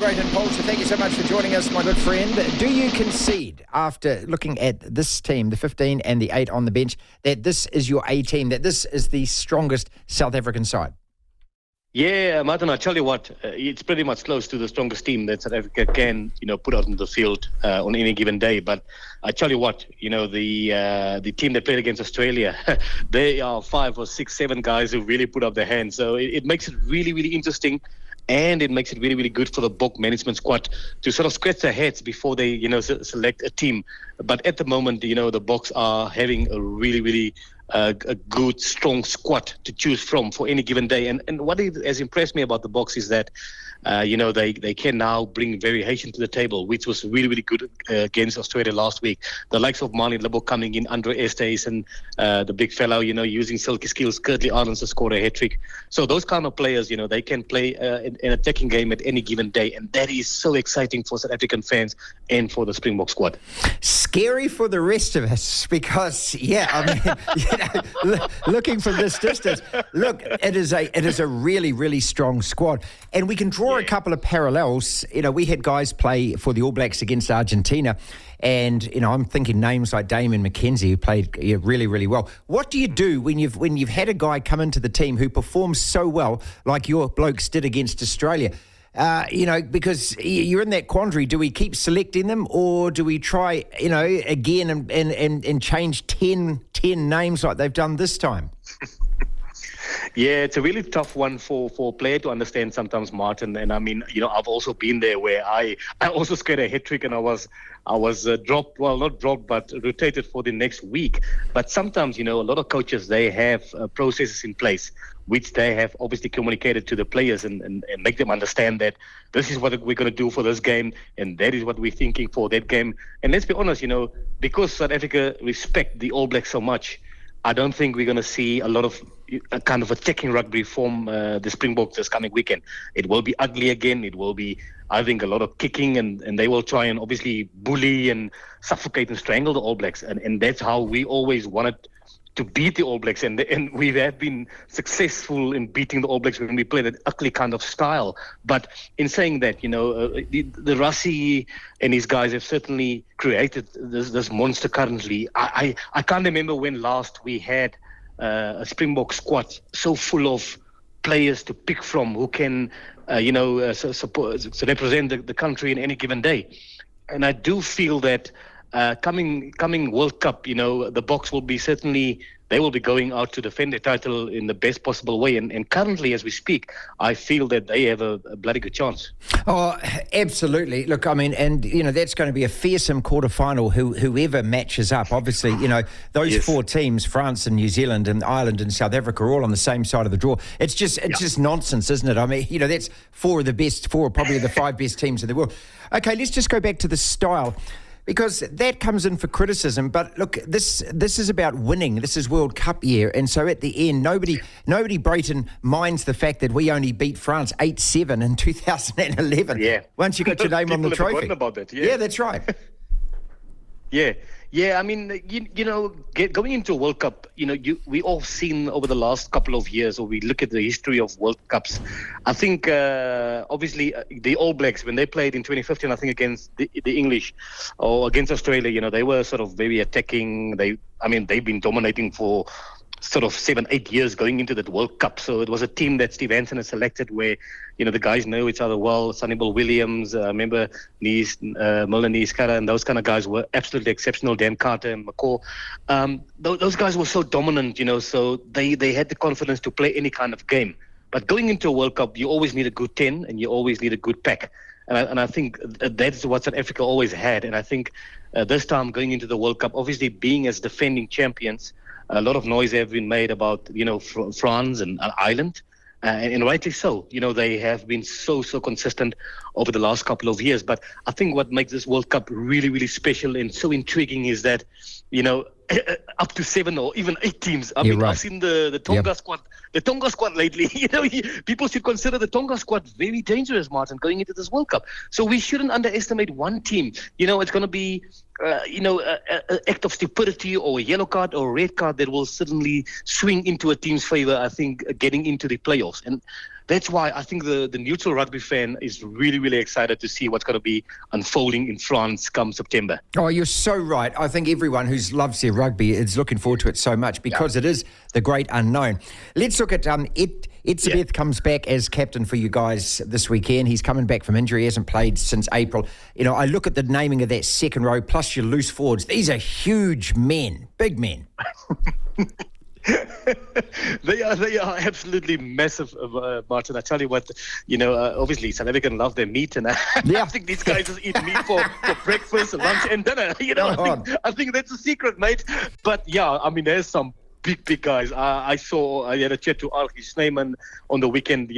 Breyton Paulse. Thank you so much for joining us, my good friend. Do you concede, after looking at this team, the 15 and the 8 on the bench, that this is your A team, that this is the strongest South African side? Yeah, Martin, I tell you what, it's pretty much close to the strongest team that South Africa can, put out into the field on any given day. But I tell you what, the team that played against Australia, they are 5 or 6, 7 guys who really put up their hands. So it makes it really, really interesting. And it makes it really, really good for the Bok management squad to sort of scratch their heads before they, select a team. But at the moment, the Boks are having a really, really a good, strong squad to choose from for any given day. And what has impressed me about the Boks is that, they can now bring variation to the table, which was really, really good against Australia last week. The likes of Martin Devlin coming in, Andre Estes, and the big fellow, using silky skills, Curtly Arons to score a hat-trick. So those kind of players, they can play an attacking game at any given day. And that is so exciting for South African fans and for the Springbok squad. Scary for the rest of us because, looking from this distance, look, it is a really, really strong squad. And we can draw a couple of parallels. We had guys play for the All Blacks against Argentina. And, I'm thinking names like Damon McKenzie, who played really, really well. What do you do when you've had a guy come into the team who performs so well, like your blokes did against Australia? Because you're in that quandary. Do we keep selecting them, or do we try, again and change 10 names like they've done this time? Yeah, it's a really tough one for a player to understand sometimes, Martin. And I mean, I've also been there where I also scored a hat trick and I was dropped, well, not dropped, but rotated for the next week. But sometimes, a lot of coaches, they have processes in place, which they have obviously communicated to the players and make them understand that this is what we're going to do for this game and that is what we're thinking for that game. And let's be honest, because South Africa respect the All Blacks so much, I don't think we're going to see a lot of kind of attacking rugby from the Springboks this coming weekend. It will be ugly again. It will be, I think, a lot of kicking, and they will try and obviously bully and suffocate and strangle the All Blacks. And that's how we always wanted to beat the All Blacks. And we have been successful in beating the All Blacks when we played an ugly kind of style. But in saying that, the Rassie and his guys have certainly created this monster currently. I can't remember when last we had a Springbok squad so full of players to pick from who can, represent the country in any given day. And I do feel that coming World Cup, the Boks will be certainly, they will be going out to defend their title in the best possible way. And currently, as we speak, I feel that they have a bloody good chance. Oh, absolutely. Look, I mean, and, that's going to be a fearsome quarterfinal, whoever matches up. Obviously, those four teams, France and New Zealand and Ireland and South Africa, are all on the same side of the draw. It's just nonsense, isn't it? I mean, that's four, probably the 5 best teams in the world. Okay, let's just go back to the style, because that comes in for criticism. But look, this is about winning. This is World Cup year. And so at the end, nobody, Breyton, minds the fact that we only beat France 8-7 in 2011. Yeah. Once you got your name on the trophy. People have forgotten about that. Yeah, that's right. Yeah, I mean, going into a World Cup, we all seen over the last couple of years, or we look at the history of World Cups. I think, obviously, the All Blacks, when they played in 2015, I think against the English or against Australia, they were sort of very attacking. They've been dominating for sort of 7-8 years going into that World Cup. So it was a team that Steve Hansen had selected where, the guys know each other well. Sonny Bill Williams, remember Mullen Nieskara, and those kind of guys were absolutely exceptional. Dan Carter and McCaw. Those guys were so dominant, so they had the confidence to play any kind of game. But going into a World Cup, you always need a good 10 and you always need a good pack. And I think that's what South Africa always had. And I think this time going into the World Cup, obviously being as defending champions, a lot of noise have been made about, France and Ireland. And rightly so. They have been so consistent over the last couple of years. But I think what makes this World Cup really, really special and so intriguing is that, up to 7 or even 8 teams. I mean, right. I've seen the Tonga squad. The Tonga squad lately, people should consider the Tonga squad very dangerous, Martin, going into this World Cup. So we shouldn't underestimate one team. It's going to be act of stupidity or a yellow card or a red card that will certainly swing into a team's favor, I think, getting into the playoffs. And that's why I think the neutral rugby fan is really, really excited to see what's going to be unfolding in France come September. Oh, you're so right. I think everyone who loves their rugby is looking forward to it so much because it is the great unknown. Let's look at Etzebeth comes back as captain for you guys this weekend. He's coming back from injury. He hasn't played since April. I look at the naming of that second row plus your loose forwards. These are huge men, big men. They are absolutely massive, Martin. I tell you what, obviously South Africans love their meat, and I think these guys just eat meat for breakfast, lunch, and dinner. I think that's a secret, mate. But there's some big guys. I had a chat to Archie Snyman on the weekend,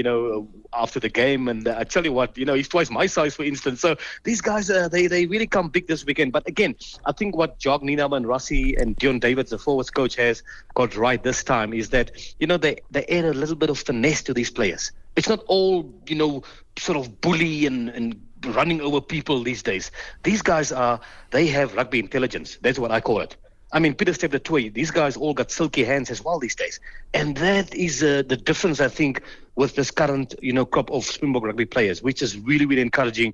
after the game, and I tell you what, he's twice my size, for instance. So these guys, they really come big this weekend. But again, I think what Jog Ninam and Rassie and Dion Davids, the forwards coach, has got right this time is that, they add a little bit of finesse to these players. It's not all, sort of bully and running over people these days. These guys they have rugby intelligence. That's what I call it. Peter stepped the toy. These guys all got silky hands as well these days. And that is the difference, I think, with this current, crop of Springbok rugby players, which is really, really encouraging,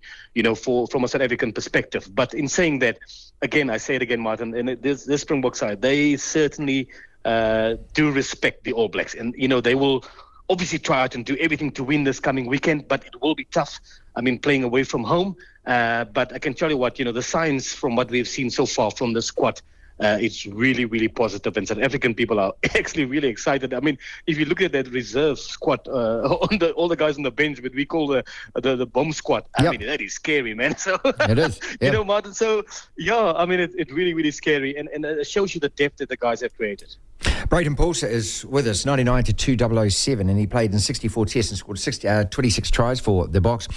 from a South African perspective. But in saying that, again, I say it again, Martin, and this Springbok side, they certainly do respect the All Blacks. And, they will obviously try out and do everything to win this coming weekend, but it will be tough. Playing away from home. But I can tell you what, the signs from what we've seen so far from the squad, it's really, really positive, and South African people are actually really excited. If you look at that reserve squad, all the guys on the bench, what we call the bomb squad, that is scary, man. So it is, Martin. So it's really, really scary, and it shows you the depth that the guys have created. Breyton Paulse is with us, 99 to 2007, and he played in 64 tests and scored 26 tries for the Boks.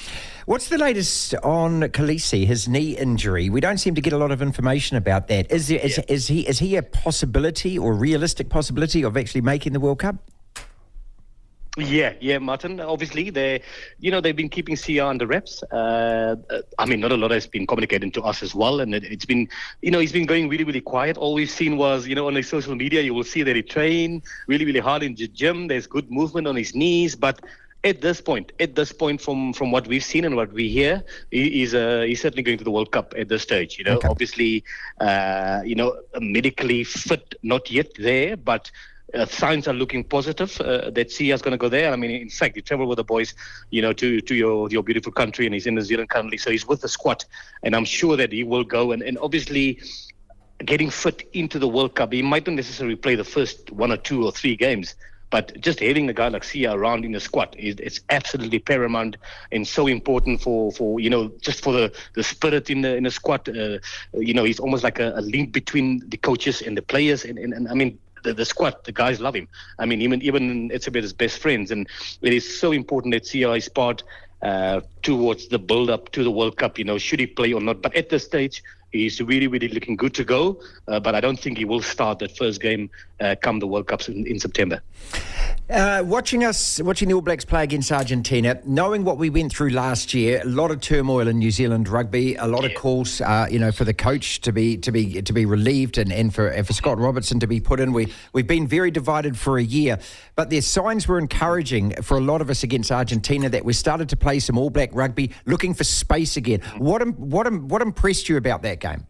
What's the latest on Kolisi, his knee injury? We don't seem to get a lot of information about that. Is he a possibility or realistic possibility of actually making the World Cup? Yeah, Martin. Obviously, they've been keeping CR under wraps. Not a lot has been communicated to us as well, and it's been, he's been going really, really quiet. All we've seen was, on his social media, you will see that he trained really, really hard in the gym. There's good movement on his knees, but at this point, from what we've seen and what we hear, he's certainly going to the World Cup at this stage. Okay. Obviously, medically fit, not yet there, but. Signs are looking positive that Sia's going to go there. In fact, he traveled with the boys, to your beautiful country, and he's in New Zealand currently. So he's with the squad, and I'm sure that he will go. And obviously, getting fit into the World Cup, he might not necessarily play the first 1 or 2 or 3 games, but just having a guy like Sia around in the squad it's absolutely paramount and so important for just for the spirit in the squad. He's almost like a link between the coaches and the players, and the squad, the guys love him. Even Etzebeth's best friends, and it is so important that CR is part towards the build-up to the World Cup. Should he play or not? But at this stage, he's really, really looking good to go. But I don't think he will start that first game come the World Cup in September. Watching the All Blacks play against Argentina, knowing what we went through last year, a lot of turmoil in New Zealand rugby, a lot of calls, for the coach to be relieved and for Scott Robertson to be put in. We've been very divided for a year, but their signs were encouraging for a lot of us against Argentina that we started to play some All Black rugby, looking for space again. What impressed you about that game?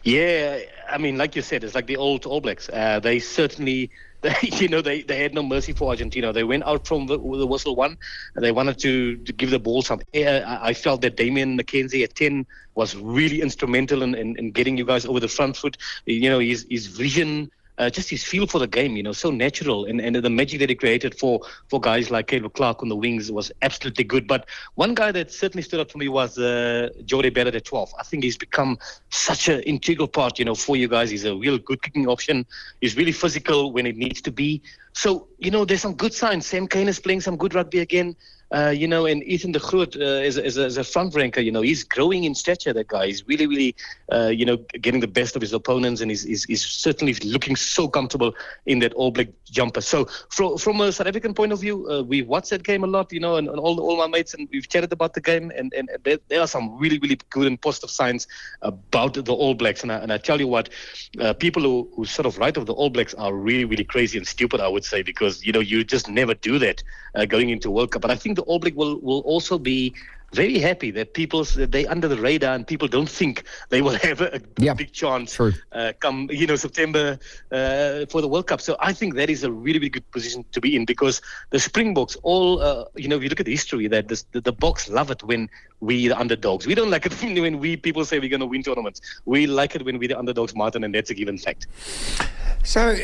Yeah, like you said, it's like the old All Blacks. They certainly, they had no mercy for Argentina. They went out from the whistle one. They wanted to give the ball some air. I felt that Damien McKenzie at 10 was really instrumental in getting you guys over the front foot. His vision, just his feel for the game, so natural. And the magic that he created for guys like Caleb Clark on the wings was absolutely good. But one guy that certainly stood out for me was Jordi Barrett at 12. I think he's become such an integral part, for you guys. He's a real good kicking option. He's really physical when it needs to be. So, there's some good signs. Sam Kane is playing some good rugby again. and Ethan de Groot is a front ranker. He's growing in stature. That guy, he's really, really, getting the best of his opponents, and he's certainly looking so comfortable in that All Black jumper. So from a South African point of view, we watched that game a lot, and all my mates, and we've chatted about the game, and there are some really, really good and positive signs about the All Blacks. And I tell you what, people who sort of write of the All Blacks are really, really crazy and stupid, I would say, because you just never do that going into World Cup. But I think the All Black will also be very happy that they under the radar, and people don't think they will have a big chance come September for the World Cup. So I think that is a really, really good position to be in, because the Springboks if you look at the history, that the Boks love it when we the underdogs. We don't like it when people say we're going to win tournaments. We like it when we're the underdogs, Martin, and that's a given fact. So,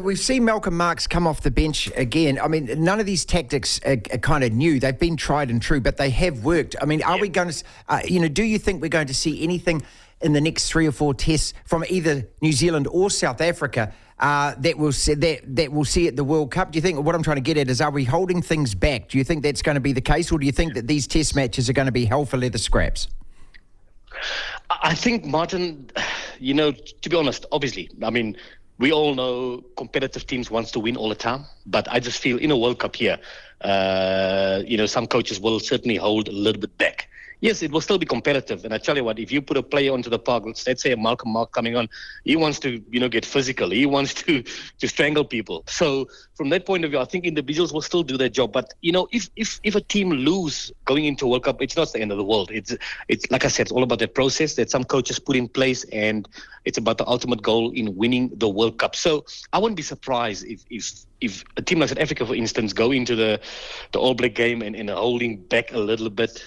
we've seen Malcolm Marx come off the bench again. I mean, none of these tactics are kind of new. They've been tried and true, but they have worked. I mean, are we going to, do you think we're going to see anything in the next 3 or 4 tests from either New Zealand or South Africa that we'll see at the World Cup? Do you think, what I'm trying to get at is, are we holding things back? Do you think that's going to be the case, or do you think that these test matches are going to be hell for leather scraps? I think, Martin, to be honest, obviously, I mean, we all know competitive teams wants to win all the time, but I just feel in a World Cup here, some coaches will certainly hold a little bit back. Yes, it will still be competitive. And I tell you what, if you put a player onto the park, let's say a Malcolm Mark coming on, he wants to, get physical. He wants to strangle people. So from that point of view, I think individuals will still do their job. But, if a team lose going into World Cup, it's not the end of the world. It's like I said, it's all about the process that some coaches put in place, and it's about the ultimate goal in winning the World Cup. So I wouldn't be surprised if a team like South Africa, for instance, go into the All Black game and holding back a little bit,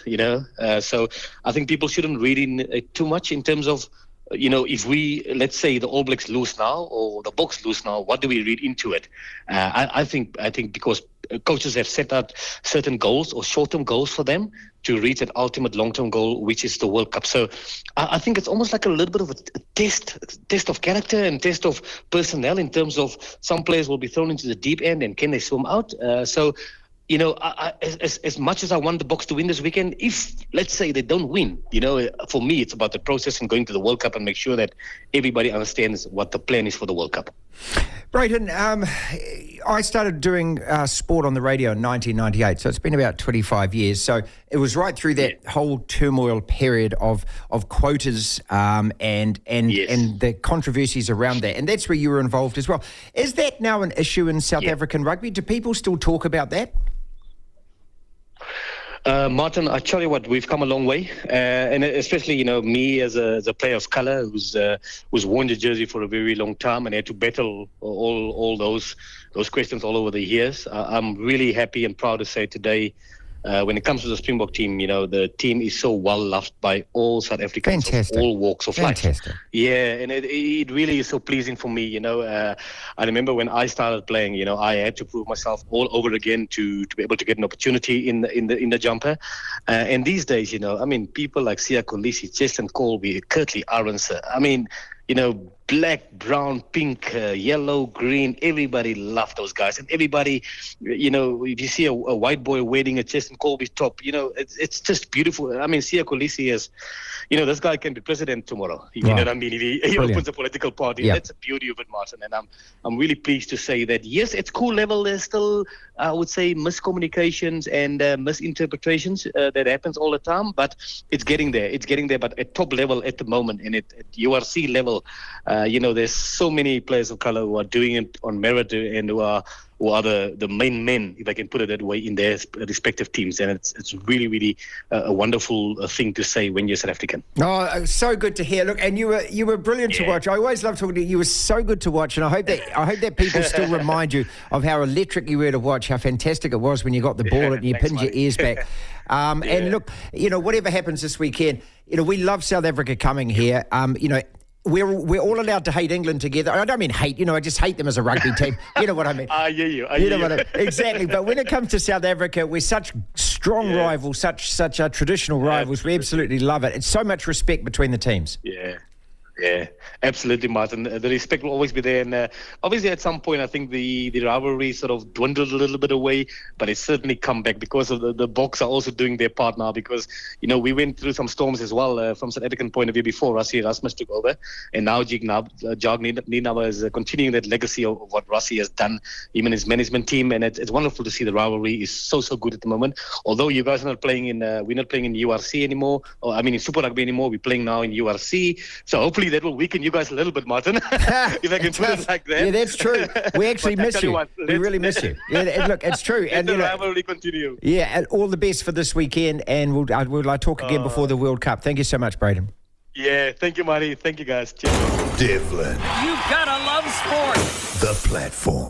So I think people shouldn't read in too much in terms of, if we, let's say the All Blacks lose now or the Boks lose now, what do we read into it? I think because coaches have set out certain goals or short-term goals for them to reach that ultimate long-term goal, which is the World Cup. So I think it's almost like a little bit of a test of character and test of personnel, in terms of some players will be thrown into the deep end, and can they swim out? As much as I want the Boks to win this weekend, if, let's say, they don't win, for me, it's about the process and going to the World Cup and make sure that everybody understands what the plan is for the World Cup. Breyton, I started doing sport on the radio in 1998, so it's been about 25 years. So it was right through that whole turmoil period of quotas and the controversies around that. And that's where you were involved as well. Is that now an issue in South African rugby? Do people still talk about that? Martin, I tell you what, we've come a long way, and especially me as a player of colour who's worn the jersey for a very long time and had to battle all those questions all over the years. I'm really happy and proud to say today, when it comes to the Springbok team, the team is so well loved by all South Africans. Fantastic. Of all walks of life. Fantastic. Yeah, and it really is so pleasing for me. I remember when I started playing, I had to prove myself all over again to be able to get an opportunity in the jumper. And these days, people like Siya Kolisi, Jason Colby, Kurtley Arendse, black, brown, pink, yellow, green, everybody loved those guys. And everybody, if you see a white boy wearing a Jason Colby top, it's just beautiful. I mean, Siya Kolisi is, this guy can be president tomorrow. You know what I mean? If he opens a political party, that's the beauty of it, Martin. And I'm really pleased to say that, yes, at school level, there's still, I would say, miscommunications and misinterpretations that happens all the time, but it's getting there. It's getting there, but at top level at the moment, and at URC level, there's so many players of color who are doing it on merit and who are the main men, if I can put it that way, in their respective teams. And it's really, really a wonderful thing to say when you're South African. Oh, so good to hear. Look, and you were brilliant to watch. I always love talking to you. You were so good to watch, and I hope that people still remind you of how electric you were to watch, how fantastic it was when you got the ball and you pinned your ears back. And look, whatever happens this weekend, we love South Africa coming here. We're all allowed to hate England together. I don't mean hate, I just hate them as a rugby team. You know what I mean? I hear you. Exactly. But when it comes to South Africa, we're such strong rivals, such traditional rivals. We absolutely love it. It's so much respect between the teams. Yeah. Yeah, absolutely, Martin. The respect will always be there. And obviously, at some point, I think the rivalry sort of dwindled a little bit away, but it's certainly come back because of the Boks are also doing their part now. Because, we went through some storms as well from South African point of view before Rassie Erasmus took over. And now Jag Nienaber is continuing that legacy of what Rassie has done, even his management team. And it's wonderful to see the rivalry is so good at the moment. Although you guys are not playing we're not playing in URC anymore, in Super Rugby anymore. We're playing now in URC. So hopefully that will weaken you guys a little bit, Martin, if I can put it like that. Yeah, that's true. We actually miss you. We really miss you. Yeah, look, it's true. And the rivalry continue. Yeah, and all the best for this weekend, and we'll talk again before the World Cup. Thank you so much, Breyton. Yeah, thank you, Marty. Thank you, guys. Cheers. Devlin. You've got to love sport. The platform.